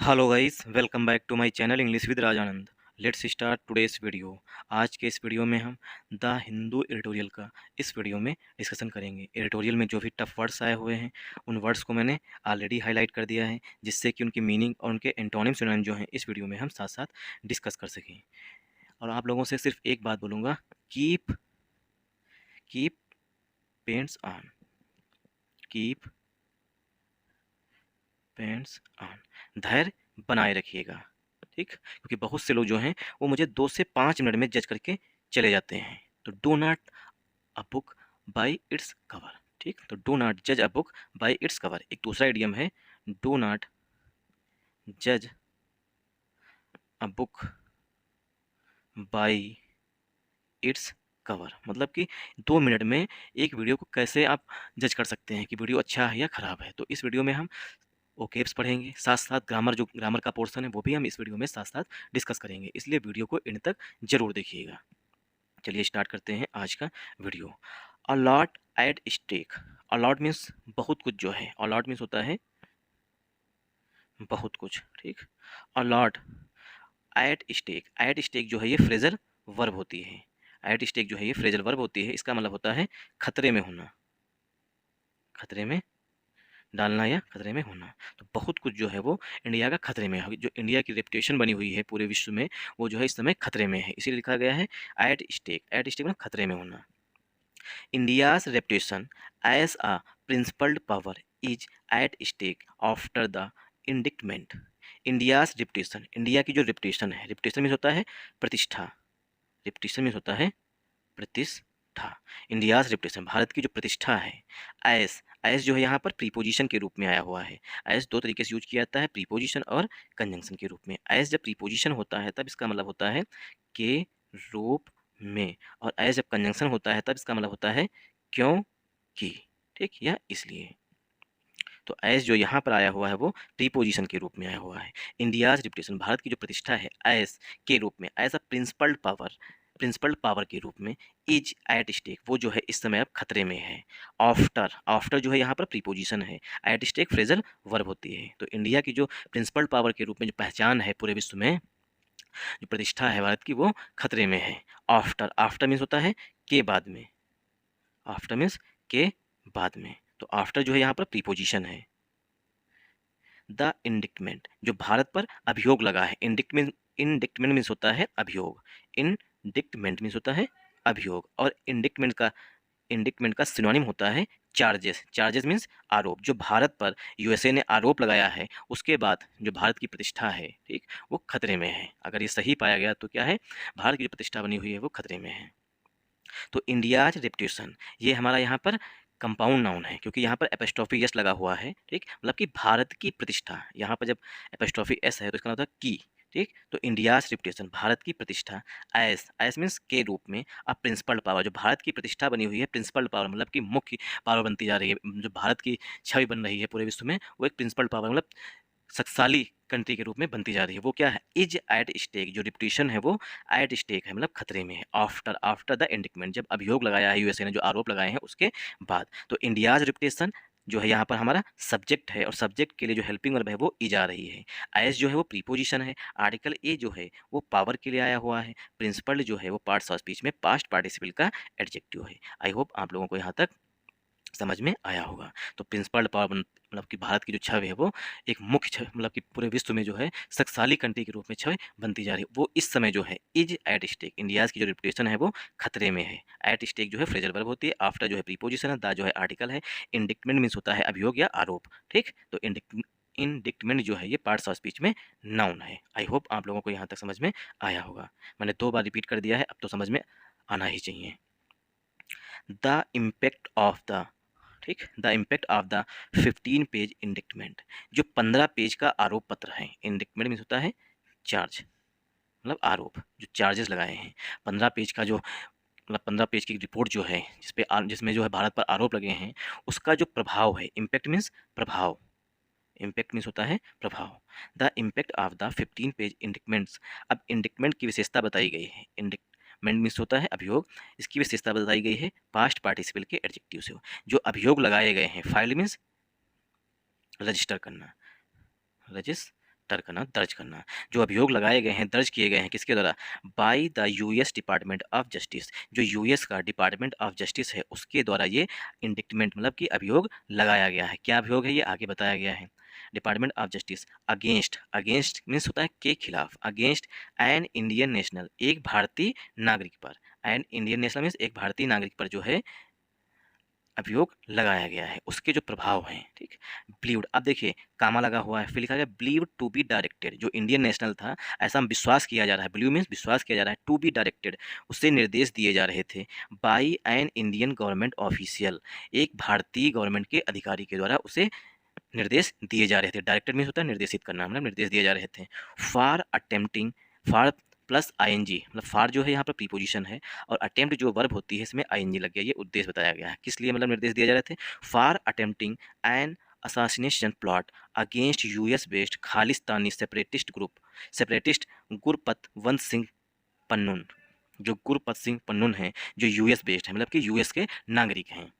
Hello guys, welcome back to my channel English with Rajanand. Let's start today's video. आज के इस video में हम द हिंदू एडिटोरियल का इस वीडियो में डिस्कशन करेंगे। एडिटोरियल में जो भी टफ वर्ड्स आए हुए हैं उन वर्ड्स को मैंने ऑलरेडी हाईलाइट कर दिया है, जिससे कि उनकी मीनिंग और उनके एंटोनिम सिनोनिम जो हैं इस वीडियो में हम साथ साथ डिस्कस कर सकें। और आप लोगों से सिर्फ एक बात बोलूँगा, keep keep paints on, keep paints on, धैर्य बनाए रखिएगा। ठीक, क्योंकि बहुत से लोग जो हैं वो मुझे 2 से 5 मिनट में जज करके चले जाते हैं। तो do not a book by its cover. ठीक, तो डू नॉट जज a book by its cover. एक दूसरा इडियम है, डू नॉट जज a book by its cover. मतलब कि 2 मिनट में एक वीडियो को कैसे आप जज कर सकते हैं कि वीडियो अच्छा है या ख़राब है। तो इस वीडियो में हम ओकेब्स पढ़ेंगे, साथ साथ ग्रामर का पोर्शन है वो भी हम इस वीडियो में साथ साथ डिस्कस करेंगे, इसलिए वीडियो को एंड तक जरूर देखिएगा। चलिए स्टार्ट करते हैं आज का video. A lot at stake. A lot means बहुत कुछ जो है, अलॉट मीन्स होता है बहुत कुछ। ठीक, अलॉट एट स्टेक जो है ये फ्रेजल वर्ब होती है। एट स्टेक जो है ये फ्रेजल वर्ब होती है, इसका मतलब होता है खतरे में होना, खतरे में डालना या खतरे में होना। तो बहुत कुछ जो है वो इंडिया का खतरे में है। जो इंडिया की रेपुटेशन बनी हुई है पूरे विश्व में, वो जो है इस समय खतरे में है, इसीलिए लिखा गया है एट स्टेक। एट स्टेक में खतरे में होना। India's reputation as a principled power is at stake after the indictment. India's reputation, India की जो रेपुटेशन है, रेपुटेशन मीन्स होता है प्रतिष्ठा, रेपुटेशन मीन्स होता है प्रतिष्ठा। इंडियाज रेपुटेशन, भारत की जो प्रतिष्ठा है। एस, एस जो है यहाँ पर प्रीपोजिशन के रूप में आया हुआ है। एस दो तरीके से यूज किया जाता है, प्रीपोजिशन और कंजंक्शन के रूप में। एस जब प्रीपोजिशन होता है तब इसका मतलब होता है के रूप में, और एस जब कंजंक्शन होता है तब इसका मतलब होता है क्योंकि। ठीक, या इसलिए। तो एस जो यहाँ पर आया हुआ है वो प्रीपोजिशन के रूप में आया हुआ है। इंडियाज रेपुटेशन, भारत की जो प्रतिष्ठा है, एस के रूप में, as a principled power, principle power के रूप में, इज एट स्टेक, वो जो है इस समय अब खतरे में है। आफ्टर, आफ्टर जो है यहाँ पर प्रीपोजिशन है, एट स्टेक फ्रेजल वर्ब होती है। तो इंडिया की जो प्रिंसिपल पावर के रूप में जो पहचान है पूरे विश्व में, जो प्रतिष्ठा है भारत की, वो खतरे में है। आफ्टर, आफ्टर मीन्स होता है के बाद में, आफ्टर मीन्स के बाद में। तो आफ्टर जो है यहाँ पर प्रीपोजिशन है। द इंडिक्टमेंट, जो भारत पर अभियोग लगा है। इंडिक्टमेंट, इंडिक्टमेंट मीन्स होता है अभियोग, इंडिक्टमेंट मीन्स होता है अभियोग, और इंडिक्टमेंट का सिनोनिम होता है चार्जेस। चार्जेस मीन्स आरोप। जो भारत पर यूएसए ने आरोप लगाया है, उसके बाद जो भारत की प्रतिष्ठा है, ठीक, वो खतरे में है। अगर ये सही पाया गया तो क्या है, भारत की जो प्रतिष्ठा बनी हुई है वो खतरे में है। तो इंडियाज रेपुटेशन, ये हमारा यहाँ पर कंपाउंड नाउन है, क्योंकि यहाँ पर एपोस्ट्रोफी एस लगा हुआ है। ठीक, मतलब कि भारत की प्रतिष्ठा, यहाँ पर जब एपोस्ट्रोफी एस है तो इसका मतलब की। ठीक, तो इंडियाज रेपुटेशन, भारत की प्रतिष्ठा, एस, एस मीन्स के रूप में, अब प्रिंसिपल पावर, जो भारत की प्रतिष्ठा बनी हुई है, प्रिंसिपल पावर मतलब कि मुख्य पावर बनती जा रही है, जो भारत की छवि बन रही है पूरे विश्व में, वो एक प्रिंसिपल पावर मतलब शक्तिशाली कंट्री के रूप में बनती जा रही है। वो क्या है, इज एट स्टेक, जो रिपुटेशन है वो एट स्टेक है, मतलब खतरे में है। आफ्टर, आफ्टर द इंडिक्टमेंट, जब अभियोग लगाया है यूएसए ने, जो आरोप लगाए हैं उसके बाद। तो इंडियाज रिपुटेशन जो है यहाँ पर हमारा सब्जेक्ट है, और सब्जेक्ट के लिए जो हेल्पिंग वर्ब है वो इज आ रही है। एस जो है वो प्रीपोजिशन है। आर्टिकल ए जो है वो पावर के लिए आया हुआ है। प्रिंसिपल जो है वो पार्ट्स ऑफ स्पीच में पास्ट पार्टिसिपल का एडजेक्टिव है। आई होप आप लोगों को यहाँ तक समझ में आया होगा। तो प्रिंसिपल पावर मतलब कि भारत की जो छवि है वो एक मुख्य छवि, मतलब कि पूरे विश्व में जो है शक्तिशाली कंट्री के रूप में छवि बनती जा रही है, वो इस समय जो है इज एट स्टेक। इंडियाज की जो रिपुटेशन है वो खतरे में है। एट स्टेक जो है फ्रेजल वर्ब होती है, आफ्टर जो है प्रीपोजिशन है, द जो है आर्टिकल है, इंडिक्टमेंट मीन्स होता है अभियोग या आरोप। ठीक, तो इंडिक्टमेंट जो है ये पार्ट्स ऑफ स्पीच में नाउन है। आई होप आप लोगों को यहाँ तक समझ में आया होगा। मैंने 2 बार रिपीट कर दिया है, अब तो समझ में आना ही चाहिए। द इम्पैक्ट ऑफ द, ठीक, the impact of the 15 page indictment, जो 15 पेज का आरोप पत्र है। इंडिक्टमेंट मीन्स होता है चार्ज, मतलब आरोप, जो चार्जेस लगाए हैं। 15 पेज का जो, मतलब 15 पेज की रिपोर्ट जो है, जिसमें जो है भारत पर आरोप लगे हैं, उसका जो प्रभाव है, इम्पैक्ट मीन्स प्रभाव, इम्पैक्ट मीन्स होता है प्रभाव। The impact of the 15 page indictments, अब इंडिक्टमेंट की विशेषता बताई गई है। इंडिक्टमेंट मीन्स होता है अभियोग, इसकी विशेषता बताई गई है पास्ट पार्टिसिपल के एडजेक्टिव से। जो अभियोग लगाए गए हैं, फाइल मीन्स रजिस्टर करना, रजिस्टर रजिस्टर करना, दर्ज करना। जो अभियोग लगाए गए हैं, दर्ज किए गए हैं किसके द्वारा? By the US department of justice. जो यूएस का डिपार्टमेंट ऑफ जस्टिस है उसके द्वारा ये इंडिक्टमेंट मतलब कि अभियोग लगाया गया है। क्या अभियोग है ये आगे बताया गया है। Department of justice against, against means होता है के खिलाफ, अगेंस्ट एन इंडियन नेशनल, एक भारतीय नागरिक पर। एन इंडियन नेशनल मीन्स एक भारतीय नागरिक पर जो है अभियोग लगाया गया है, उसके जो प्रभाव हैं। ठीक, बिलीव्ड, अब देखिए कामा लगा हुआ है, फिर लिखा गया बिलीव टू बी डायरेक्टेड। जो इंडियन नेशनल था, ऐसा विश्वास किया जा रहा है, बिलीव मीन्स विश्वास किया जा रहा है, टू बी डायरेक्टेड उससे निर्देश दिए जा रहे थे, by N Indian government official, एक भारतीय गवर्नमेंट के अधिकारी के द्वारा उसे निर्देश दिए जा रहे थे। डायरेक्टेड मीन्स होता है निर्देशित करना, मतलब निर्देश दिए जा रहे थे। For attempting, for plus I N G, मतलब फार जो है यहाँ पर प्रीपोजिशन है और अटेम्प्ट जो वर्ब होती है इसमें आईएनजी लग गया। ये उद्देश्य बताया गया है किस लिए, मतलब निर्देश दिए जा रहे थे। For attempting an assassination plot against US based Khalistani separatist group, separatist Gurpatwant Singh Pannun. जो गुरपत सिंह पन्नून है जो यूएस बेस्ड है, मतलब कि यूएस के नागरिक हैं,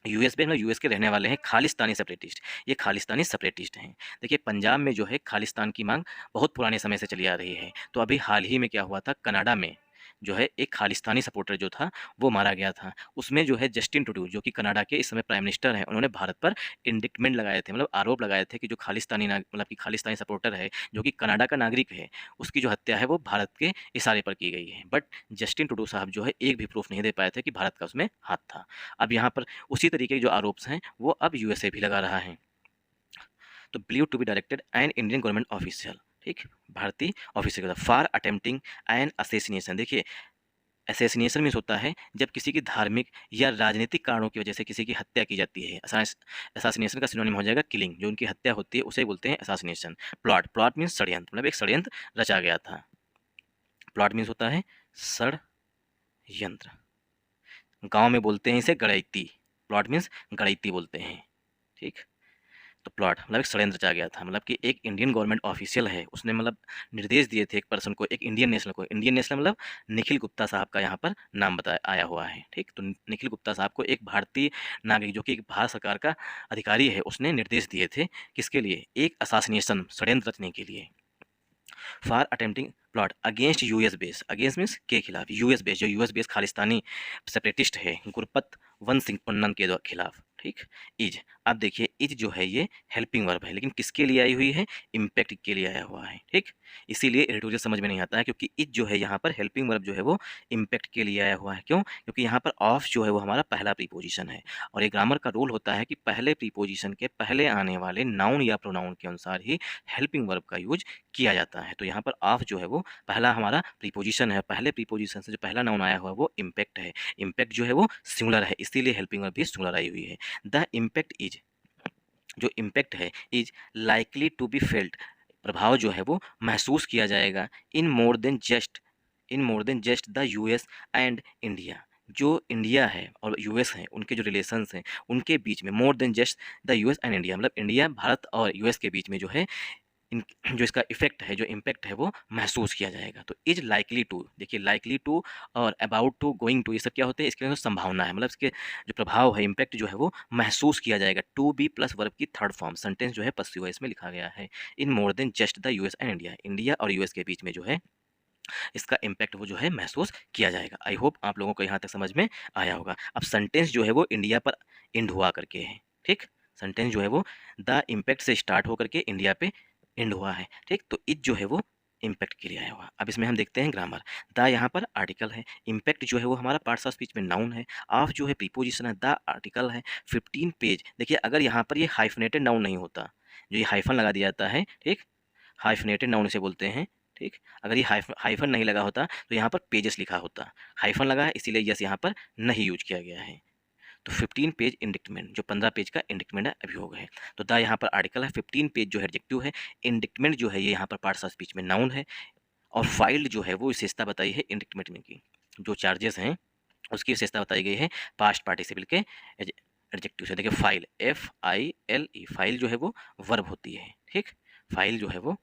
यूएस में मतलब यूएस के रहने वाले हैं, खालिस्तानी सेपरेटिस्ट। ये खालिस्तानी सेपरेटिस्ट हैं। देखिए पंजाब में जो है खालिस्तान की मांग बहुत पुराने समय से चली आ रही है। तो अभी हाल ही में क्या हुआ था, कनाडा में जो है एक खालिस्तानी सपोर्टर जो था वो मारा गया था। उसमें जो है जस्टिन ट्रूडो जो कि कनाडा के इस समय प्राइम मिनिस्टर हैं, उन्होंने भारत पर इंडिक्टमेंट लगाए थे, मतलब आरोप लगाए थे कि जो खालिस्तानी मतलब कि खालिस्तानी सपोर्टर है जो कि कनाडा का नागरिक है, उसकी जो हत्या है वो भारत के इशारे पर की गई है। बट जस्टिन ट्रूडो साहब जो है एक भी प्रूफ नहीं दे पाए थे कि भारत का उसमें हाथ था। अब यहाँ पर उसी तरीके के जो आरोप हैं वो अब यूएसए भी लगा रहा है। तो believe to be directed an Indian government official, ठीक, भारतीय ऑफिसर के फॉर अटेम्प्टिंग एन असेसिनेशन। देखिए असैसिनेशन मीन्स होता है जब किसी की धार्मिक या राजनीतिक कारणों की वजह से किसी की हत्या की जाती है। असैसिनेशन का सिनोनिम हो जाएगा किलिंग, जो उनकी हत्या होती है उसे बोलते हैं असैसिनेशन। प्लॉट, प्लॉट मीन्स षड्यंत्र, मतलब एक षड्यंत्र रचा गया था। प्लॉट मीन्स होता है षड्यंत्र, गांव में बोलते हैं इसे गड़ैती, प्लॉट मीन्स गड़ैती बोलते हैं। ठीक, तो प्लॉट मतलब एक षड्यंत्र रचा गया था, मतलब कि एक इंडियन गवर्नमेंट ऑफिशियल है, उसने मतलब निर्देश दिए थे एक पर्सन को, एक इंडियन नेशनल को। इंडियन नेशनल मतलब निखिल गुप्ता साहब का यहाँ पर नाम बताया आया हुआ है। ठीक, तो निखिल गुप्ता साहब को एक भारतीय नागरिक जो कि एक भारत सरकार का अधिकारी है, उसने निर्देश दिए थे किसके लिए, एक असासिनेशन षड्यंत्र रचने के लिए। For attempting plot against US base, against means के खिलाफ, यूएस बेस जो यूएस बेस खालिस्तानी सेपरेटिस्ट है गुरपत वंत सिंह पन्नन के खिलाफ। ठीक, इज, अब देखिए इज जो है ये हेल्पिंग वर्ब है, लेकिन किसके लिए आई हुई है, इम्पैक्ट के लिए आया हुआ है। ठीक, इसीलिए इरिटोरियल समझ में नहीं आता है, क्योंकि इज जो है यहाँ पर हेल्पिंग वर्ब जो है वो इम्पैक्ट के लिए आया हुआ है। क्यों, क्योंकि यहाँ पर ऑफ जो है वो हमारा पहला प्रीपोजिशन है, और ये ग्रामर का रूल होता है कि पहले प्रीपोजिशन के पहले आने वाले नाउन या प्रोनाउन के अनुसार ही हेल्पिंग वर्ब का यूज किया जाता है। तो यहाँ पर ऑफ जो है वो पहला हमारा प्रीपोजिशन है, पहले प्रीपोजिशन से जो पहला नाउन आया हुआ है वो इम्पैक्ट है। इम्पैक्ट जो है वो सिंगुलर है, इसीलिए हेल्पिंग वर्ब भी सिंगुलर आई हुई है। द इम्पैक्ट इज, जो इम्पैक्ट है is likely to be felt, प्रभाव जो है वो महसूस किया जाएगा, in more than just, in more than just the US and India. जो इंडिया है और यूएस है उनके जो रिलेशंस हैं उनके बीच में, मोर than just the US and India, मतलब इंडिया भारत और यूएस के बीच में जो है इन जो इसका इफेक्ट है, जो इम्पैक्ट है वो महसूस किया जाएगा। तो इज लाइकली टू, देखिए लाइकली टू और अबाउट टू, गोइंग टू, ये सब क्या होते हैं, इसके अंदर संभावना है, मतलब इसके जो प्रभाव है, इम्पैक्ट जो है वो महसूस किया जाएगा। टू बी प्लस वर्ब की थर्ड फॉर्म, सेंटेंस जो है पसिव है, इसमें लिखा गया है in more than just the US and India, India और यूएस के बीच में जो है इसका इम्पैक्ट वो जो है महसूस किया जाएगा। आई होप आप लोगों को यहाँ तक समझ में आया होगा। अब सेंटेंस जो है वो इंडिया पर एंड हुआ करके है। ठीक, सेंटेंस जो है वो द इम्पैक्ट से स्टार्ट होकर के इंडिया पे एंड हुआ है। ठीक, तो इज जो है वो इम्पैक्ट के लिए आया हुआ। अब इसमें हम देखते हैं ग्रामर। द यहाँ पर आर्टिकल है, इम्पैक्ट जो है वो हमारा पार्ट्स ऑफ स्पीच में नाउन है, ऑफ जो है प्रीपोजिशन है, द आर्टिकल है, 15 पेज। देखिए अगर यहाँ पर ये हाइफनेटेड नाउन नहीं होता, जो ये हाइफन लगा दिया जाता है, ठीक, हाइफनेटेड नाउन इसे बोलते हैं। ठीक, अगर ये हाइफन नहीं लगा होता तो यहाँ पर पेजेस लिखा होता, हाइफन लगा है इसीलिए यस यहाँ पर नहीं यूज किया गया है। तो 15 पेज इंडिक्टमेंट, जो 15 पेज का इंडिक्टमेंट है, अभियोग है। तो द यहाँ पर आर्टिकल है, 15 पेज जो है एडजेक्टिव है, इंडिक्टमेंट जो है ये यहाँ पर पार्ट्स ऑफ स्पीच में नाउन है, और फाइल्ड जो है वो विशेषता बताई है इंडिक्टमेंट में की, जो चार्जेस हैं उसकी विशेषता बताई गई है पास्ट पार्टिसिपल के एडजेक्टिव से। देखिए फाइल, FILE, फाइल जो है वो वर्ब होती है। ठीक, फाइल जो है वो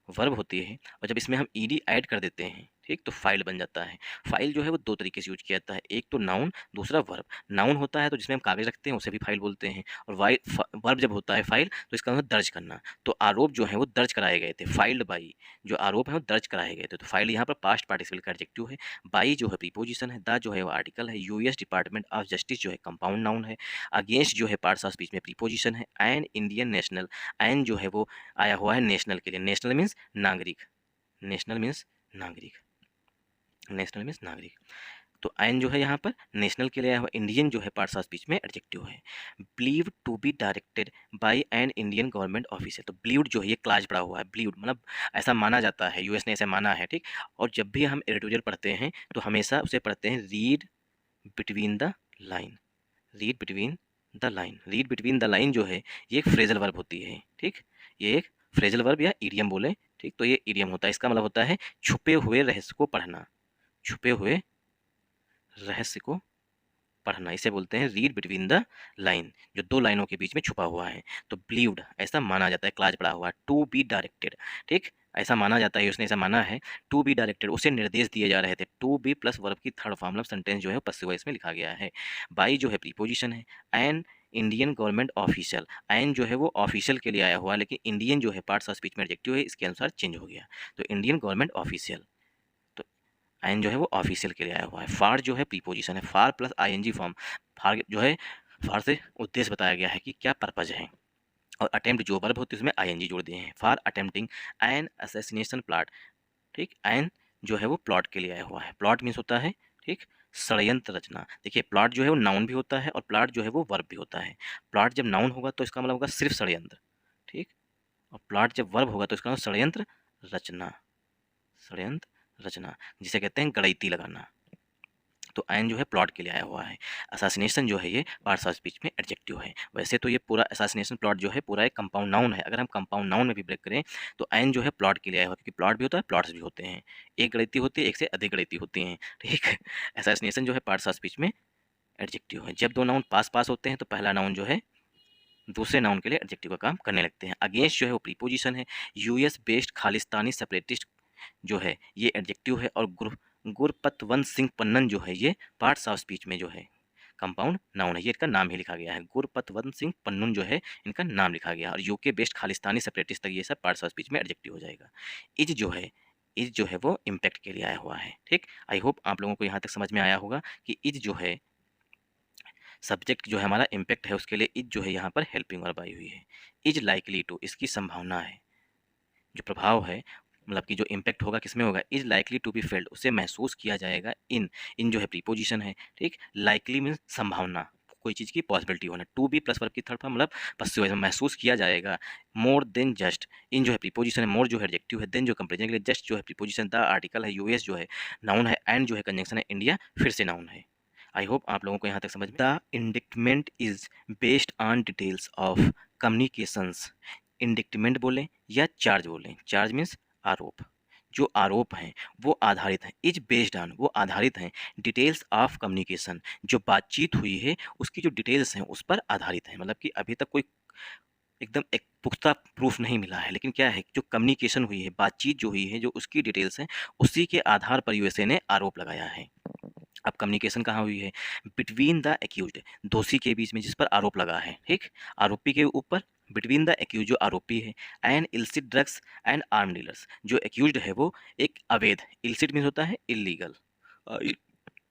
वर्ब होती है, और जब इसमें हम ed ऐड कर देते हैं, ठीक, तो फाइल बन जाता है। फाइल जो है वो 2 तरीके से यूज़ किया जाता है, एक तो नाउन, दूसरा वर्ब। नाउन होता है तो जिसमें हम कागज़ रखते हैं उसे भी फाइल बोलते हैं, और वर्ब जब होता है फाइल तो इसका मतलब दर्ज करना। तो आरोप जो है वो दर्ज कराए गए थे, फाइल्ड बाई, जो आरोप है वो दर्ज कराए गए थे। तो फाइल यहाँ पर पास्ट पार्टिसिपल का एडजेक्टिव है, बाई जो है प्रीपोजिशन है, द जो है वो आर्टिकल है, यूएस डिपार्टमेंट ऑफ जस्टिस जो है कंपाउंड नाउन है, अगेंस्ट जो है पार्ट्स ऑफ स्पीच में प्रीपोजिशन है, एंड इंडियन नेशनल, एंड जो है वो आया हुआ है नेशनल के लिए। नेशनल मीन्स नागरिक, नेशनल मीन्स नागरिक, नेशनल मीन्स नागरिक। तो एन जो है यहाँ पर नेशनल के लिए आया हुआ, इंडियन जो है पार्ट्स ऑफ स्पीच में एडजेक्टिव है। Believe to be directed by an Indian government officer, तो बिलीव्ड जो है ये क्लाज पड़ा हुआ है, बिलीव्ड मतलब ऐसा माना जाता है, यूएस ने ऐसे माना है, ठीक। और जब भी हम एडिटोरियल पढ़ते हैं तो हमेशा उसे पढ़ते हैं read between the line, read between the line. Read between the line जो है ये एक फ्रेजल वर्ब होती है, ठीक। ये एक फ्रेजल वर्ब या इडियम बोले, ठीक, तो ये इडियम होता है। इसका मतलब होता है छुपे हुए रहस्य को पढ़ना, छुपे हुए रहस्य को पढ़ना, इसे बोलते हैं रीड बिटवीन द लाइन, जो 2 लाइनों के बीच में छुपा हुआ है। तो बिलीव्ड ऐसा माना जाता है, क्लाज पड़ा हुआ है। टू बी डायरेक्टेड, ठीक, ऐसा माना जाता है, उसने ऐसा माना है, टू बी डायरेक्टेड, उसे निर्देश दिए जा रहे थे। टू बी प्लस वर्ब की थर्ड फॉर्म मतलब सेंटेंस जो है पसिव वॉइस में लिखा गया है। बाई जो है प्रीपोजिशन है, an Indian government official, an जो है वो ऑफिशियल के लिए आया हुआ, लेकिन इंडियन जो है पार्ट्स ऑफ स्पीच में एडजेक्टिव है, इसके अनुसार चेंज हो गया। तो इंडियन गवर्नमेंट ऑफिशियल, तो एन जो है वो ऑफिशियल के लिए आया हुआ है। फार जो है प्रीपोजिशन है, फार प्लस आईएनजी फॉर्म, फार जो है, फार से उद्देश्य बताया गया है कि क्या पर्पज है, और अटेम्प्ट जो वर्ब होती है उसमें आईएनजी जोड़ दिए हैं, for attempting an assassination plot, ठीक। एन जो है वो प्लॉट के लिए आया हुआ है। प्लॉट मीन्स होता है, ठीक, षड्यंत्र रचना। देखिए प्लॉट जो है वो नाउन भी होता है और प्लॉट जो है वो वर्ब भी होता है। प्लॉट जब नाउन होगा तो इसका मतलब होगा सिर्फ षड्यंत्र, ठीक, और प्लॉट जब वर्ब होगा तो इसका मतलब षड्यंत्र रचना, षड्यंत्र रचना, जिसे कहते हैं गड़ैती लगाना। तो एन जो है प्लॉट के लिए आया हुआ है। असासिनेशन जो है ये पार्ट्स ऑफ स्पीच में एडजेक्टिव है। वैसे तो ये पूरा असासिनेशन प्लॉट जो है पूरा एक कंपाउंड नाउन है, अगर हम कंपाउंड नाउन में भी ब्रेक करें तो एन जो है प्लॉट के लिए आया हुआ, क्योंकि प्लॉट भी होता है प्लॉट्स भी होते हैं, एक गणिती होती है, एक से अधिक गणिती होती हैं, ठीक। असासिनेशन जो है पार्ट्स ऑफ स्पीच में एडजेक्टिव है। जब 2 नाउन पास पास होते हैं तो पहला नाउन जो है दूसरे नाउन के लिए एडजेक्टिव का काम करने लगते हैं। अगेंस्ट जो है वो प्रीपोजिशन है, यूएस बेस्ड खालिस्तानी सेपरेटिस्ट जो है ये एडजेक्टिव है, और गुरपतवंत सिंह पन्नन जो है ये पार्ट्स ऑफ स्पीच में जो है कंपाउंड नाउन है, ये इनका नाम ही लिखा गया है। गुरपतवंत सिंह पन्नन जो है इनका नाम लिखा गया, और यूके बेस्ड खालिस्तानी सेपरेटिस्ट तक ये सब पार्ट्स ऑफ स्पीच में एडजेक्टिव हो जाएगा। इज जो है, इज जो है वो इम्पैक्ट के लिए आया हुआ है, ठीक। आई होप आप लोगों को यहाँ तक समझ में आया होगा कि इज जो है सब्जेक्ट जो है हमारा इम्पैक्ट है, उसके लिए इज जो है यहाँ पर हेल्पिंग वर्ब आई हुई है। इज लाइकली टू, इसकी संभावना है, जो प्रभाव है मतलब कि जो इम्पैक्ट होगा किसमें होगा, is likely to be felt, उसे महसूस किया जाएगा। इन, इन जो है प्रीपोजिशन है, ठीक। लाइकली मीन्स संभावना, कोई चीज़ की पॉसिबिलिटी होना। टू बी प्लस वर्ब की थर्ड फॉर्म मतलब पश्चिम में महसूस किया जाएगा। मोर देन जस्ट, इन जो है प्रीपोजिशन है, मोर जो है एडजेक्टिव है, देन जो कंपेरिजन के लिए, जस्ट जो है प्रीपोजिशन, द आर्टिकल है, यूएस जो है नाउन है, एंड जो है कंजंक्शन है, इंडिया फिर से नाउन है। आई होप आप लोगों को यहाँ तक समझ। The indictment is based on details of communications, indictment बोलें या चार्ज बोलें, चार्ज मीन्स आरोप, जो आरोप हैं वो आधारित हैं, इज बेस्ड ऑन वो आधारित हैं, डिटेल्स ऑफ कम्युनिकेशन जो बातचीत हुई है उसकी जो डिटेल्स हैं उस पर आधारित हैं। मतलब कि अभी तक कोई एकदम एक पुख्ता प्रूफ नहीं मिला है, लेकिन क्या है जो कम्युनिकेशन हुई है, बातचीत जो हुई है, जो उसकी डिटेल्स हैं उसी के आधार पर यूएसए ने आरोप लगाया है। अब कम्युनिकेशन कहाँ हुई है, बिटवीन द एक्यूज्ड, दोषी के बीच में जिस पर आरोप लगा है, ठीक, आरोपी के ऊपर, बिटवीन द एक्यूज जो आरोपी है, and illicit drugs and arm dealers, जो एक्यूज्ड है वो एक अवैध, इल्सिट मीन्स होता है illegal,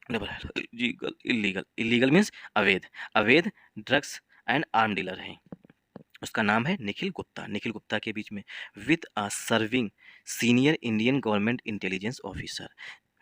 illegal, illegal, illegal means अवैध, अवैध ड्रग्स एंड आर्म डीलर है। उसका नाम है निखिल गुप्ता, निखिल गुप्ता के बीच में, with a serving senior Indian government intelligence officer,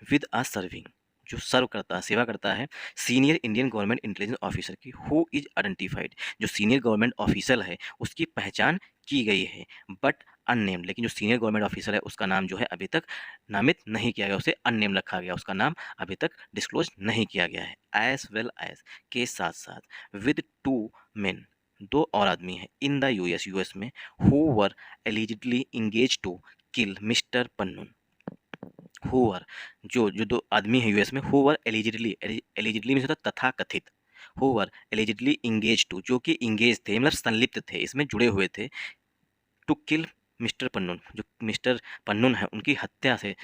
with a serving जो सर्व करता है, सेवा करता है, senior Indian government intelligence officer की, हु इज आइडेंटिफाइड, जो सीनियर गवर्नमेंट ऑफिसर है उसकी पहचान की गई है, बट अननेम्ड, लेकिन जो सीनियर गवर्नमेंट ऑफिसर है उसका नाम जो है अभी तक नामित नहीं किया गया, उसे अननेम रखा गया, उसका नाम अभी तक डिस्क्लोज नहीं किया गया है। एज वेल एज के साथ साथ, विद टू मेन, 2 और आदमी हैं इन द यूएस, यूएस में, who were allegedly engage to kill mister Pannun, who were, जो जो 2 आदमी हैं यूएस में, हुवर एलिजिडली, एलिजिडली मीन्स होता है तथा कथित, हुवर एलिजिडली इंगेज टू, जो कि इंगेज थे मतलब संलिप्त थे, इसमें जुड़े हुए थे, टू किल मिस्टर पन्नून, जो मिस्टर पन्नून है उनकी हत्या से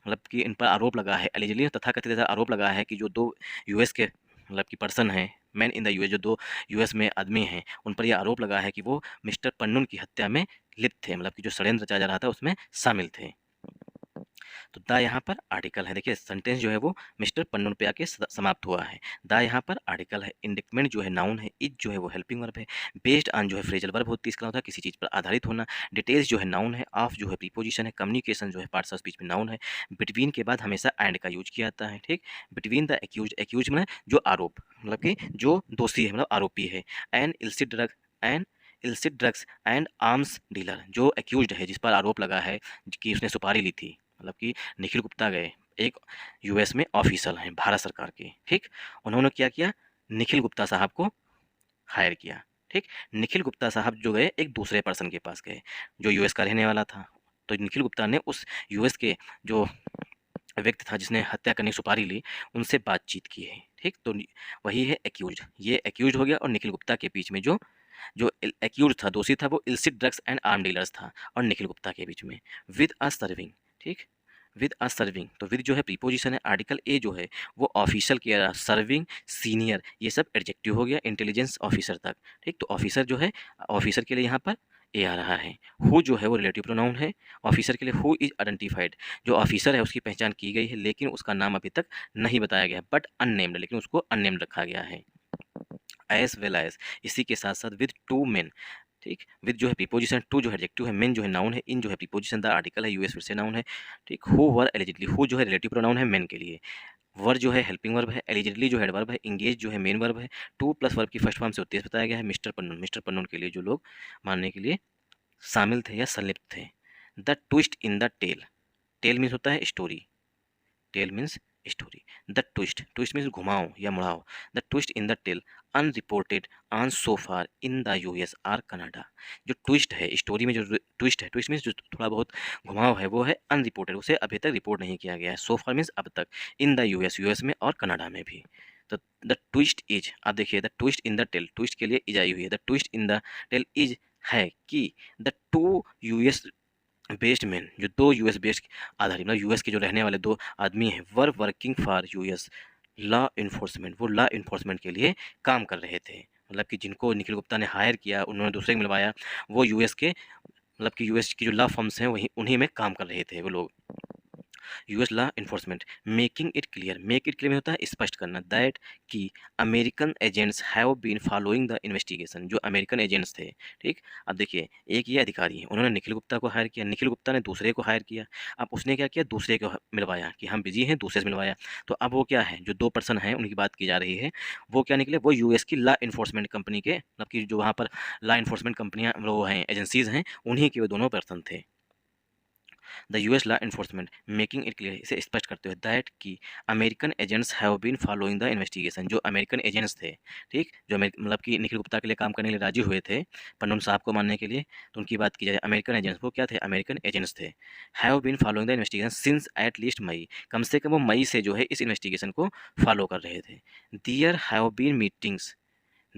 मतलब कि इन पर आरोप लगा है, एलिजिडली तथाकथित ऐसा आरोप लगा है कि जो 2 यूएस के मतलब कि पर्सन हैं, मैन इन द यूएस, जो 2 यूएस में आदमी हैं, उन पर ये आरोप लगा है कि वो मिस्टर पन्नून की हत्या में लिप्त थे, मतलब कि जो षड्यंत्र रचा जा रहा था उसमें शामिल थे। तो द यहाँ पर आर्टिकल है, देखिए सेंटेंस जो है वो मिस्टर पन्नून पे आके समाप्त हुआ है। द यहाँ पर आर्टिकल है, इंडिकमेंट जो है नाउन है, इज जो है वो हेल्पिंग वर्ब है, बेस्ड ऑन जो है फ्रेजल वर्ब होती है, इसका मतलब होता है किसी चीज़ पर आधारित होना, डिटेल्स जो है नाउन है, ऑफ जो है प्रीपोजिशन है, कम्युनिकेशन जो है पार्ट्स ऑफ स्पीच में नाउन है, बिटवीन के बाद हमेशा एंड का यूज किया जाता है, ठीक। बिटवीन द एक्यूज, एक्यूज मतलब जो आरोप, मतलब कि जो दोषी है, मतलब आरोपी है, and illicit drug and illicit drugs and arms dealer, जो एक्यूज्ड है, जिस पर आरोप लगा है कि उसने सुपारी ली थी, मतलब कि निखिल गुप्ता गए, एक यूएस में ऑफिसर हैं भारत सरकार के, ठीक। उन्होंने क्या किया, निखिल गुप्ता साहब को हायर किया, ठीक। निखिल गुप्ता साहब जो गए एक दूसरे पर्सन के पास गए जो यूएस का रहने वाला था, तो निखिल गुप्ता ने उस यूएस के जो व्यक्ति था जिसने हत्या करने की सुपारी ली, उनसे बातचीत की है, ठीक। तो वही है एक्यूज, ये एक्यूज हो गया, और निखिल गुप्ता के बीच में जो जो एक्यूज था, दोषी था, वो इल्सिट ड्रग्स एंड आर्म डीलर्स था, और निखिल गुप्ता के बीच में विद अ सर्विंग, ठीक। विद अ सर्विंग, तो विद जो है प्रीपोजिशन है, आर्टिकल ए जो है वो ऑफिशियल किया रहा, सर्विंग, सीनियर, ये सब एडजेक्टिव हो गया इंटेलिजेंस ऑफिसर तक, ठीक। तो ऑफिसर जो है, ऑफिसर के लिए यहाँ पर ए आ रहा है। हु जो है वो रिलेटिव प्रोनाउन है, ऑफिसर के लिए हु इज आइडेंटिफाइड, जो ऑफिसर है उसकी पहचान की गई है, लेकिन उसका नाम अभी तक नहीं बताया गया, बट अननेम्ड, लेकिन उसको अननेम्ड रखा गया है। एज वेल एज, इसी के साथ साथ विद टू मेन, ठीक। विद जो है प्रीपोजिशन, टू जो है एडजेक्टिव है, मेन जो है नाउन है, इन जो है प्रीपोजिशन, द आर्टिकल है, यूएस फिर से नाउन है, ठीक। हु वर एलिजिडली, हु जो है रिलेटिव प्रोनाउन है मेन के लिए, वर जो है हेल्पिंग वर्ब है, एलिजिडली जो है एडवर्ब है, इंगेज जो है मेन वर्ब है, टू प्लस वर्ब की फर्स्ट फॉर्म से उद्देश्य बताया गया है, मिस्टर पन्नून, मिस्टर पन्नून के लिए जो लोग मानने के लिए शामिल थे या संलिप्त थे। The twist in the tale, tale means होता है story, tale means story, the twist, twist means घुमाओ या मुड़ाओ, the twist in the tale unreported on so far in the US or Canada, जो ट्विस्ट है स्टोरी में, जो twist है, ट्विस्ट मीन्स जो थोड़ा बहुत घुमाव है, वो है अनरिपोर्टेड, उसे अभी तक रिपोर्ट नहीं किया गया है, सो फार मीन्स अब तक, इन द यूएस, यूएस में और कनाडा में भी। तो द ट्विस्ट इज, आप देखिए the twist in the tail, twist के लिए इज आई हुई है, the twist in the tail is है कि the two US based man, जो 2 यूएस बेस्ड आधारित, मतलब यूएस के जो रहने वाले 2 आदमी हैं, were working for US law enforcement, वो लॉ इन्फोर्समेंट के लिए काम कर रहे थे, मतलब कि जिनको निखिल गुप्ता ने हायर किया, उन्होंने दूसरे को मिलवाया, वो यूएस के, मतलब कि यूएस की जो लॉ फर्म्स हैं वही उन्हीं में काम कर रहे थे वो लोग। US law enforcement, making it clear, make it clear में होता है स्पष्ट करना, दैट कि American agents have been following the investigation, जो अमेरिकन एजेंट्स थे, ठीक। अब देखिए एक ये अधिकारी हैं, उन्होंने निखिल गुप्ता को हायर किया, निखिल गुप्ता ने दूसरे को हायर किया, अब उसने क्या किया, दूसरे को मिलवाया कि हम बिजी हैं, दूसरे से मिलवाया, तो अब वो क्या है, जो 2 पर्सन हैं उनकी बात की जा रही है, वो क्या निकले, वो यूएस की लॉ इन्फोर्समेंट कंपनी के, मतलब कि जो वहाँ पर लॉ इन्फोर्समेंट कंपनियाँ वो हैं, एजेंसीज हैं, उन्हीं के वो दोनों पर्सन थे। The US law enforcement making it clear, इसे स्पष्ट करते हुए, दैट कि American agents have been following the investigation, जो अमेरिकन एजेंट्स थे, ठीक, जो मतलब कि निखिल गुप्ता के लिए काम करने के लिए राजी हुए थे पन्नून साहब को मानने के लिए, तो उनकी बात की जाए, अमेरिकन एजेंट्स, वो क्या थे, अमेरिकन एजेंट्स थे, have been following the investigation since at least May, कम से कम वो मई से जो है इस इन्वेस्टिगेशन को फॉलो कर रहे थे। There have been meetings,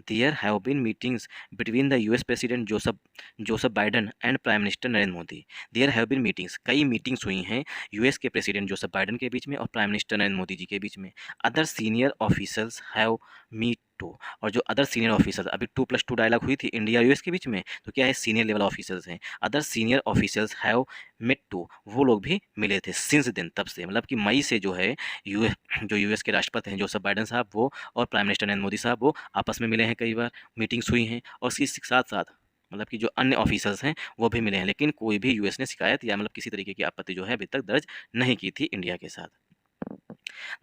there have been meetings between the US President Joseph Biden and Prime Minister Narendra Modi. there have been meetings, कई मीटिंग्स हुई हैं यूएस के प्रेसिडेंट जोसेफ बाइडन के बीच में और प्राइम मिनिस्टर नरेंद्र मोदी जी के बीच में। Other senior officers have meet too, और जो अदर सीनियर ऑफिसर्स, अभी 2+2 डायलॉग हुई थी इंडिया यूएस के बीच में, तो क्या है, सीनियर लेवल ऑफिसर्स हैं, other senior officers have met too, वो लोग भी मिले थे सिंस दिन, तब से, मतलब कि मई से जो है यूएस, जो यूएस के राष्ट्रपति हैं जोसेफ बाइडन साहब वो, और प्राइम मिनिस्टर नरेंद्र मोदी साहब वो आपस में मिले हैं, कई बार मीटिंग्स हुई हैं, और इसी के साथ साथ मतलब कि जो अन्य ऑफिसर्स हैं वो भी मिले हैं, लेकिन कोई भी यूएस ने शिकायत या मतलब किसी तरीके की आपत्ति जो है अभी तक दर्ज नहीं की थी इंडिया के साथ।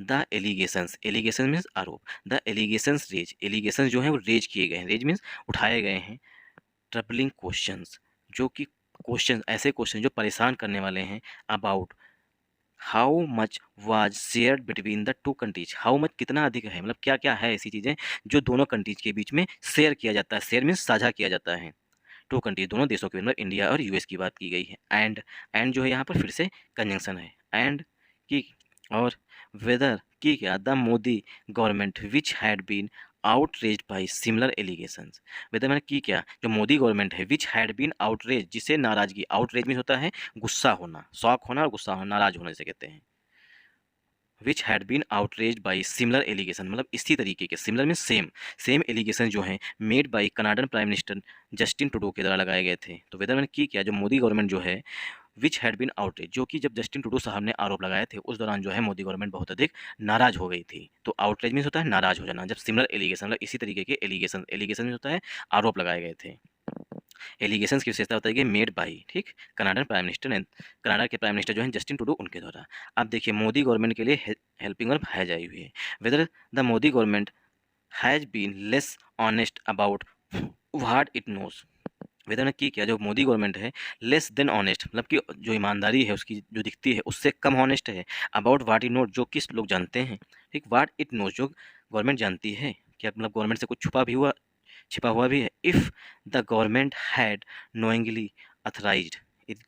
द एलिगेशंस, एलिगेशन मीन्स आरोप, द एलिगेशंस रेज, एलिगेशंस जो हैं वो रेज किए गए हैं, रेज मीन्स उठाए गए हैं, ट्रबलिंग क्वेश्चंस, जो कि क्वेश्चन, ऐसे क्वेश्चन जो परेशान करने वाले हैं, about how much was shared between the two countries, how much कितना अधिक है, मतलब क्या क्या है ऐसी चीज़ें जो दोनों कंट्रीज के बीच में शेयर किया जाता है, शेयर मीन्स साझा किया जाता है, टू कंट्रीज दोनों देशों के, मतलब इंडिया और यूएस की बात की गई है। एंड जो है यहाँ पर फिर से कंजंक्शन है, एंड की, और वेदर की क्या, the Modi government which had been outraged by similar allegations, whether मैंने की क्या, जो मोदी गवर्नमेंट है, विच हैड बीन आउटरेज, जिसे नाराजगी, आउटरेज मीन होता है गुस्सा होना, शौक होना और गुस्सा होना, नाराज होने से कहते हैं, which had been outraged by similar allegation, मतलब इसी तरीके के, similar mean same, same allegation जो हैं made by Canadian Prime Minister Justin Trudeau के द्वारा लगाए गए थे। तो वेदर मैंने की क्या, जो मोदी गवर्नमेंट जो है विच हैड बीन आउटरेज, जो कि जब जस्टिन ट्रूडो साहब ने आरोप लगाए थे उस दौरान जो है मोदी गवर्नमेंट बहुत अधिक नाराज हो गई थी। तो आउटरेज मीन्स होता है नाराज हो जाना, जब सिमिलर एलिगेशन मतलब इसी तरीके के एलिगेशन, एलिगेशन मीन्स होता है आरोप लगाए गए थे। एलिगेशंस की विशेषता होता है कि मेड बाई, ठीक, कनाडन प्राइम मिनिस्टर एंड कनाडा के प्राइम मिनिस्टर जो हैं जस्टिन ट्रूडो उनके द्वारा। अब देखिए मोदी गवर्नमेंट के लिए हेल्पिंग वर्ब हैज आई हुई है। Whether the Modi government has been less honest about what it knows, whether ने की क्या, जो मोदी गवर्नमेंट है लेस देन ऑनेस्ट, मतलब कि जो ईमानदारी है उसकी जो दिखती है उससे कम ऑनेस्ट है, अबाउट व्हाट इट नोट, जो किस लोग जानते हैं, ठीक, व्हाट इट नोज जो गवर्नमेंट जानती है, क्या मतलब गवर्नमेंट से कुछ छुपा भी हुआ, छिपा हुआ भी है। If the government had knowingly authorised,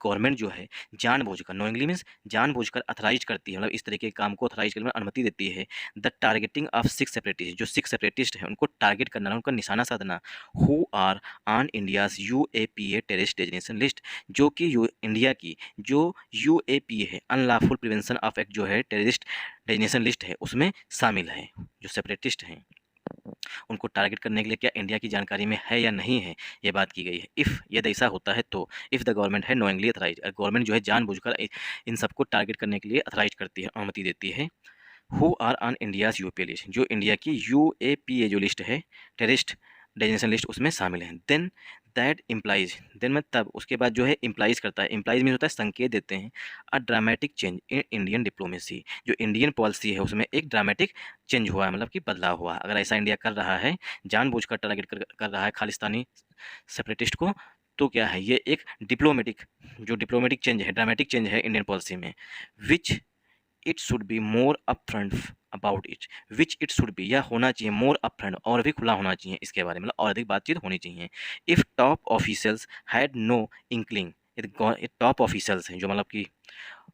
government जो है जानबूझकर, नोइंगली मीन्स जानबूझकर अथराइज करती है, मतलब इस तरीके के काम को अथराइज करने में अनुमति देती है। The targeting of six separatist, जो सिक्स सेपरेटिस्ट है उनको टारगेट करना, उनका निशाना साधना, who are on India's UAPA terrorist designation list, जो कि इंडिया की जो UAPA है अनलॉफुल प्रिवेंशन ऑफ एक्ट जो है टेररिस्ट डेजिग्नेशन लिस्ट है उसमें शामिल है। जो सेपरेटिस्ट हैं उनको टारगेट करने के लिए क्या इंडिया की जानकारी में है या नहीं है, ये बात की गई है। इफ़ यदि ऐसा होता है तो इफ़ द गवर्नमेंट है नोइंगली अथराइज, गवर्नमेंट जो है जानबूझकर इन सबको टारगेट करने के लिए अथराइज करती है, अनुमति देती है। Who are on India's UPA list, जो इंडिया की UAPA जो लिस्ट है टेररिस्ट डेजिग्नेशन लिस्ट उसमें शामिल हैं। देन दैट इम्प्लाइज, देन में तब उसके बाद जो है इम्प्लाइज करता है, इम्प्लाइज मीन होता है संकेत देते हैं, a dramatic change in Indian diplomacy, जो इंडियन पॉलिसी है उसमें एक ड्रामेटिक चेंज हुआ है, मतलब कि बदलाव हुआ। अगर ऐसा इंडिया कर रहा है, जानबूझकर टारगेट कर रहा है खालिस्तानी सेपरेटिस्ट को, तो क्या है ये एक डिप्लोमेटिक, जो डिप्लोमेटिक चेंज है, ड्रामेटिक चेंज है इंडियन पॉलिसी में। Which it should be more upfront about it, which it should be, या होना चाहिए मोर अपफ्रंट, और भी खुला होना चाहिए इसके बारे में, मतलब और अधिक बातचीत होनी चाहिए। If top officials had no inkling, top officials हैं जो मतलब कि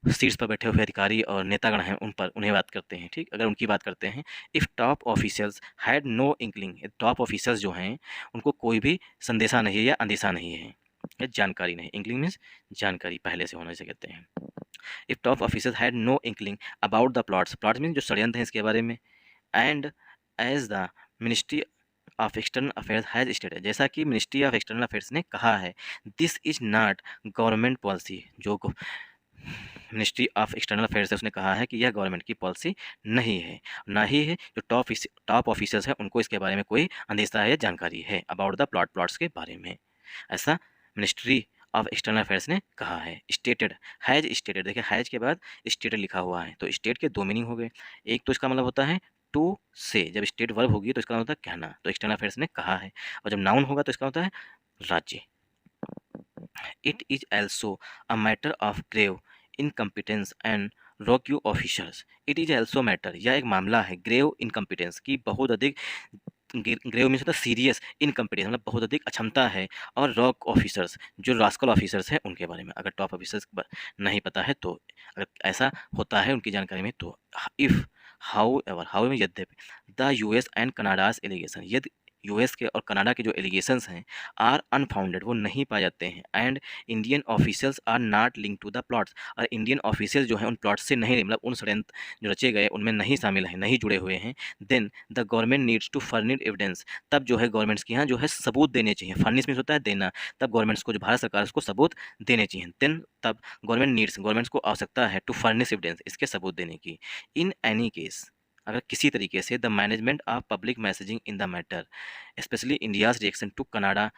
सीट्स पर बैठे हुए अधिकारी और नेतागण हैं उन पर, उन्हें बात करते हैं, ठीक, अगर उनकी बात करते हैं। If top officials had no inkling, top officials जो हैं उनको कोई भी संदेशा नहीं है या अंदेशा नहीं है या जानकारी नहीं, इंक्लिंग मीन्स जानकारी पहले से होने से कहते हैं। If top officers had no inkling about the plots, plots mean जो षड्यंत्र हैं इसके बारे में, and as the ministry of external affairs has stated, जैसा कि मिनिस्ट्री ऑफ एक्सटर्नल अफेयर्स ने कहा है, this is not government policy, जो मिनिस्ट्री ऑफ एक्सटर्नल अफेयर्स है उसने कहा है कि यह गवर्नमेंट की पॉलिसी नहीं है, ना ही है जो टॉप ऑफिसर्स हैं उनको इसके बारे में कोई अंदेशा है या जानकारी है अबाउट द प्लॉट्स के बारे में, ऐसा मिनिस्ट्री ऑफ एक्सटर्नल अफेयर्स ने कहा है। स्टेटेड, हैज स्टेटेड, देखिए हैज के बाद स्टेटेड लिखा हुआ है, तो स्टेट के दो मीनिंग हो गए। एक तो इसका मतलब होता है टू से, जब स्टेट वर्ब होगी तो इसका मतलब होता है कहना, तो एक्सटर्नल अफेयर्स ने कहा है, और जब नाउन होगा तो इसका होता है राज्य। It is also a matter of grave incompetence and rogue officers, it is also matter, यह एक मामला है ग्रेव इनकम्पिटेंस की, बहुत अधिक, ग्रेव मीन्स होता है सीरियस, इनकम्पिटेंस मतलब बहुत अधिक अक्षमता है, और रॉक ऑफिसर्स जो रास्कल ऑफिसर्स हैं उनके बारे में, अगर टॉप ऑफिसर्स नहीं पता है तो, अगर ऐसा होता है उनकी जानकारी में तो। इफ़ हाउ यद्यपि द US एंड कनाडाज एलिगेशन, यदि US के और कनाडा के जो एलिगेशंस हैं आर अनफाउंडेड, वो नहीं पाए जाते हैं, and Indian officials are not link to the plots, और इंडियन ऑफिशियल जो हैं उन प्लॉट्स से नहीं, मतलब उन षड्यंत्र जो रचे गए उनमें नहीं शामिल हैं, नहीं जुड़े हुए हैं, then the government needs to furnish evidence, तब जो है गवर्नमेंट्स के यहाँ जो है सबूत देने चाहिए, फर्निश मीन्स होता है देना, तब गवर्नमेंट्स को, जो भारत सरकार उसको सबूत देने चाहिए। देन तब गवर्नमेंट्स को आवश्यकता है टू फर्निश एविडेंस, इसके सबूत देने की। इन एनी केस, अगर किसी तरीके से the management of public messaging in the matter, specially India's reaction to Canada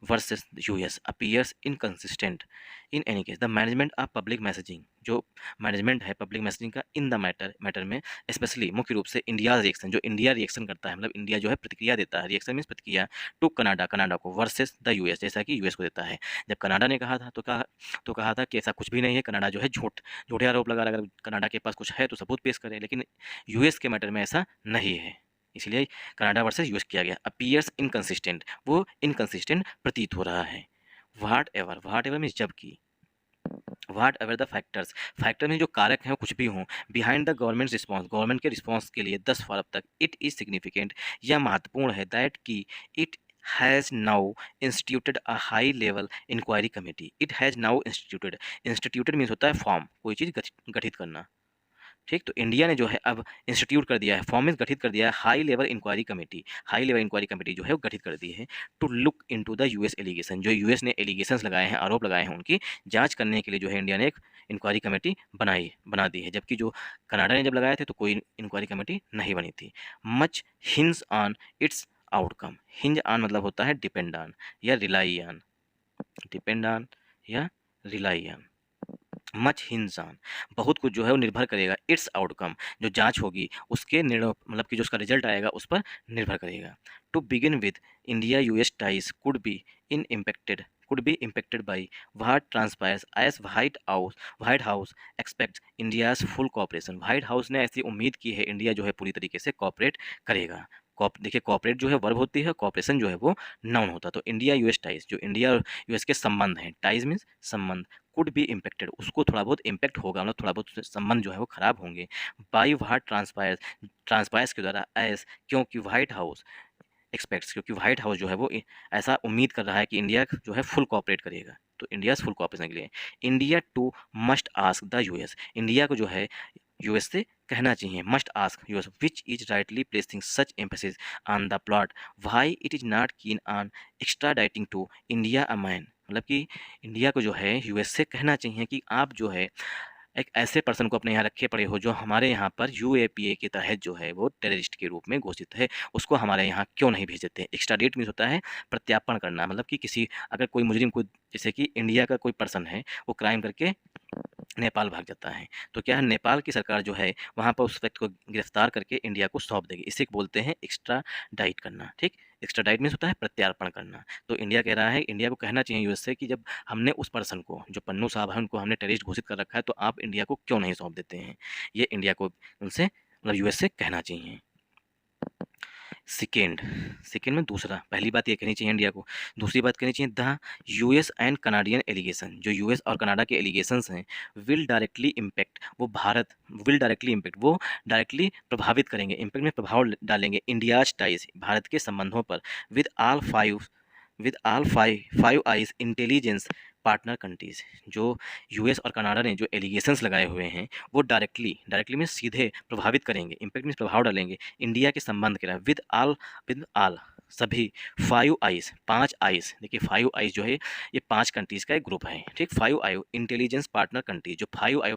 versus US appears inconsistent in any case, the management of public messaging, जो management है पब्लिक मैसेजिंग का इन the matter में, specially मुख्य रूप से India reaction, जो India reaction करता है, मतलब इंडिया जो है प्रतिक्रिया देता है, रिएक्शन मीन्स प्रतिक्रिया, टू कनाडा को वर्सेस द US, जैसा कि US को देता है। जब कनाडा ने कहा था तो कहा था कि ऐसा कुछ भी नहीं है, कनाडा जो है झूठे आरोप लगा रहा है, अगर कनाडा के पास कुछ है तो सबूत पेश करें, लेकिन US के मैटर में ऐसा नहीं है, इसलिए कनाडा वर्सेस US किया गया। अपीयर्स इनकंसिस्टेंट, वो इनकंसिस्टेंट प्रतीत हो रहा है। वाट एवर मीन्स जबकि, वाट एवर द फैक्टर्स, फैक्टर में जो कारक हैं वो कुछ भी हों, behind the government response, government के रिस्पॉन्स के लिए 10 फॉर अब तक, इट इज़ सिग्निफिकेंट, यह महत्वपूर्ण है, दैट कि it has now instituted a high level inquiry committee, it has now instituted means होता है फॉर्म, कोई चीज़ गठित करना, ठीक। तो इंडिया ने जो है अब इंस्टीट्यूट कर दिया है, फॉर्मेट गठित कर दिया है high level inquiry committee. High level inquiry committee जो है वो गठित कर दी है to look into the US allegation. जो यूएस ने एलिगेशंस लगाए हैं, आरोप लगाए हैं, उनकी जांच करने के लिए जो है इंडिया ने एक इंक्वायरी कमेटी बना दी है। जबकि जो कनाडा ने जब लगाए थे तो कोई इंक्वायरी कमेटी नहीं बनी थी। Much hinge on it's outcome. Hinge on मतलब होता है डिपेंड ऑन या रिलाई ऑन, डिपेंड ऑन या rely on. Much hinge on, बहुत कुछ जो है वो निर्भर करेगा। इट्स आउटकम, जो जांच होगी उसके निर्णय मतलब कि जो उसका रिजल्ट आएगा उस पर निर्भर करेगा। To begin with, India US ties could be impacted by what transpires as White House expects India's full cooperation। White house ने ऐसी उम्मीद की है इंडिया जो है पूरी तरीके से कॉपरेट करेगा। देखिए कॉपरेट जो है वर्ब होती है, कॉपरेशन जो है वो नाउन होता है। तो इंडिया यूएस टाइज, जो इंडिया और यूएस के संबंध हैं, टाइज मीन्स संबंध, कुड बी इम्पेक्टेड, उसको थोड़ा बहुत इम्पैक्ट होगा, मतलब थोड़ा बहुत संबंध जो है वो खराब होंगे। बाई व्हाट ट्रांसपायर्स के द्वारा, एज क्योंकि व्हाइट हाउस एक्सपेक्ट्स, क्योंकि व्हाइट हाउस जो है वो ऐसा उम्मीद कर रहा है कि इंडिया जो है फुल कॉपरेट करेगा। तो इंडिया फुल कॉपरेशन के लिए India to must ask the US, India को जो है यूएस से कहना चाहिए, must ask US which is rightly placing such emphasis on the plot why it is not keen on extraditing to India a man. मतलब कि India को जो है यूएस से कहना चाहिए कि आप जो है एक ऐसे पर्सन को अपने यहाँ रखे पड़े हो जो हमारे यहाँ पर यूएपीए के तहत जो है वो टेररिस्ट के रूप में घोषित है, उसको हमारे यहाँ क्यों नहीं भेज देते। एक्स्ट्राडिट मीन्स होता है प्रत्यार्पण करना, मतलब कि किसी अगर कोई मुजरिम को, जैसे कि इंडिया का कोई पर्सन है वो क्राइम करके नेपाल भाग जाता है, तो क्या है नेपाल की सरकार जो है वहाँ पर उस व्यक्ति को गिरफ्तार करके इंडिया को सौंप देगी। इसे बोलते हैं एक्स्ट्रा डाइट करना। ठीक, एक्स्ट्रा डाइट मीन्स होता है प्रत्यार्पण करना। तो इंडिया कह रहा है, इंडिया को कहना चाहिए यूएस से कि जब हमने उस पर्सन को, जो पन्नू साहब है उनको हमने टेररिस्ट घोषित कर रखा है, तो आप इंडिया को क्यों नहीं सौंप देते हैं। ये इंडिया को उनसे मतलब यूएस से कहना चाहिए। सेकेंड सेकेंड में दूसरा, पहली बात ये कहनी चाहिए इंडिया को, दूसरी बात कहनी चाहिए the US and Canadian allegation, जो यूएस और कनाडा के एलिगेशंस हैं विल डायरेक्टली इम्पैक्ट, वो भारत विल डायरेक्टली इम्पैक्ट, वो डायरेक्टली प्रभावित करेंगे, इम्पैक्ट में प्रभाव डालेंगे इंडियाज टाइज, भारत के संबंधों पर, with all five eyes intelligence partner countries. जो यूएस और कनाडा ने जो एलिगेशंस लगाए हुए हैं वो डायरेक्टली में सीधे प्रभावित करेंगे, इम्पैक्ट में प्रभाव डालेंगे इंडिया के संबंध के लिए। विद आल सभी, 5 आइज, 5 आइज, देखिए 5 आइज जो है ये 5 कंट्रीज़ का एक ग्रुप है। ठीक, 5 आई इंटेलिजेंस पार्टनर कंट्रीज, जो 5 आई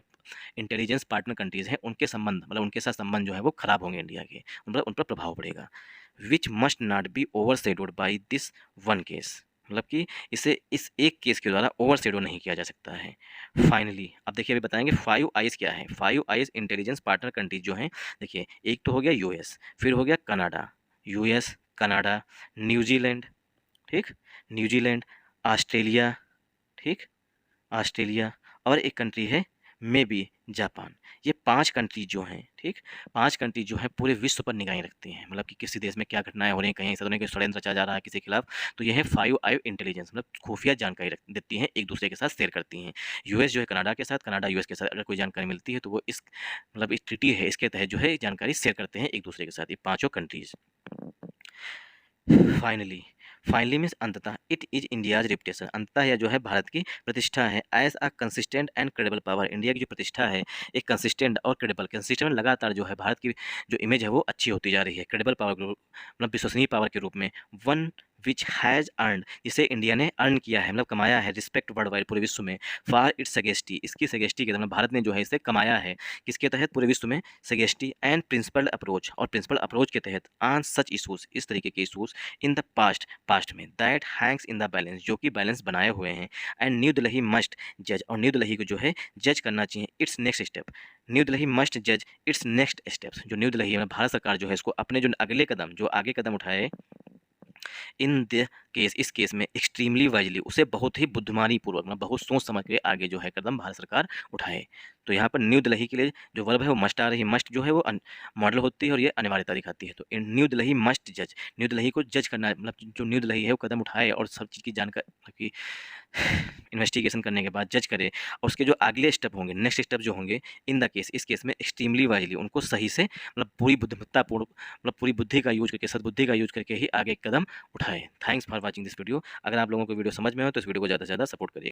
इंटेलिजेंस पार्टनर कंट्रीज़ हैं उनके संबंध, मतलब उनके साथ संबंध जो है वो खराब होंगे इंडिया के, मतलब उन पर प्रभाव पड़ेगा। Which must not be overshadowed by this one case, मतलब कि इसे इस एक केस के द्वारा ओवरशेडो नहीं किया जा सकता है। फाइनली अब देखिए अभी बताएंगे 5 आइज क्या है। 5 आइज इंटेलिजेंस पार्टनर कंट्रीज जो हैं, देखिए एक तो हो गया यूएस, फिर हो गया कनाडा, यूएस कनाडा, न्यूजीलैंड, ठीक, न्यूजीलैंड, ऑस्ट्रेलिया, ठीक, ऑस्ट्रेलिया, और एक कंट्री है मे बी जापान। ये 5 कंट्री जो हैं, ठीक, 5 कंट्री जो है पूरे विश्व पर निगाहें रखती हैं, मतलब कि किसी देश में क्या घटनाएं हो रही हैं, कहीं ऐसा तो नहीं कि षड्यंत्र रचा जा रहा है किसी के खिलाफ। तो ये है 5 आई इंटेलिजेंस, मतलब खुफिया जानकारी देती हैं, एक दूसरे के साथ शेयर करती हैं। यूएस जो है कनाडा के साथ, कनाडा यूएस के साथ अगर कोई जानकारी मिलती है तो वो इस मतलब इस ट्रीटी है इसके तहत जो है जानकारी शेयर करते हैं एक दूसरे के साथ, ये पाँचों कंट्रीज। फाइनली मीन्स अंततः, इट इज इंडियाज रेपुटेशन, अंततः यह जो है भारत की प्रतिष्ठा है, as a consistent and credible power, India की जो प्रतिष्ठा है एक कंसिस्टेंट और क्रेडिबल, कंसिस्टेंट लगातार जो है भारत की जो इमेज है वो अच्छी होती जा रही है, क्रेडिबल पावर के रूप मतलब विश्वसनीय पावर के रूप में, वन विच हैज़ अर्न, जिसे इंडिया ने अर्न किया है मतलब कमाया है, रिस्पेक्ट वर्ल्ड वाइड पूरे विश्व में, फॉर इट्स सगेस्टी, इसकी सगेस्टी के मतलब भारत ने जो है इसे कमाया है किसके तहत, पूरे विश्व में, सगेस्टी एंड प्रिंसिपल अप्रोच, और प्रिंसिपल अप्रोच के तहत, ऑन सच इशूज़, इस तरीके के इशूज़, इन द पास्ट में, that Hanks in the balance, जो कि बैलेंस बनाए हुए हैं, एंड न्यू दिल्ली मस्ट जज, और न्यू दिल्ली को जो है जज करना चाहिए it's next step, new Delhi must जज इट्स नेक्स्ट स्टेप्स, जो न्यू दिल्ली है भारत सरकार जो है इसको अपने जो अगले कदम, जो आगे कदम उठाए इन द केस, इस केस में एक्सट्रीमली वाइजली, उसे बहुत ही बुद्धिमानी पूर्वक मतलब बहुत सोच समझ के आगे जो है कदम भारत सरकार उठाए। तो यहाँ पर न्यू दिल्ली के लिए जो वर्ब है वो मस्ट आ रही है, मस्ट जो है वो मॉडल होती है और ये अनिवार्यता दिखाती है। तो इन न्यू दिल्ली मस्ट जज, न्यू दिल्ली को जज करना है, मतलब जो न्यू दिल्ली है वो कदम उठाए और सब चीज़ की जानकारी की इन्वेस्टिगेशन करने के बाद जज करे, और उसके जो अगले स्टेप होंगे, नेक्स्ट स्टेप जो होंगे, इन द केस, इस केस में एक्सट्रीमली वाइजली, उनको सही से मतलब पूरी बुद्धिमत्तापूर्ण मतलब पूरी बुद्धि का यूज करके, सद्बुद्धि का यूज करके ही आगे कदम उठाए। Thanks for watching this video. अगर आप लोगों को वीडियो समझ में हो तो इस वीडियो को ज़्यादा से ज़्यादा सपोर्ट करिए।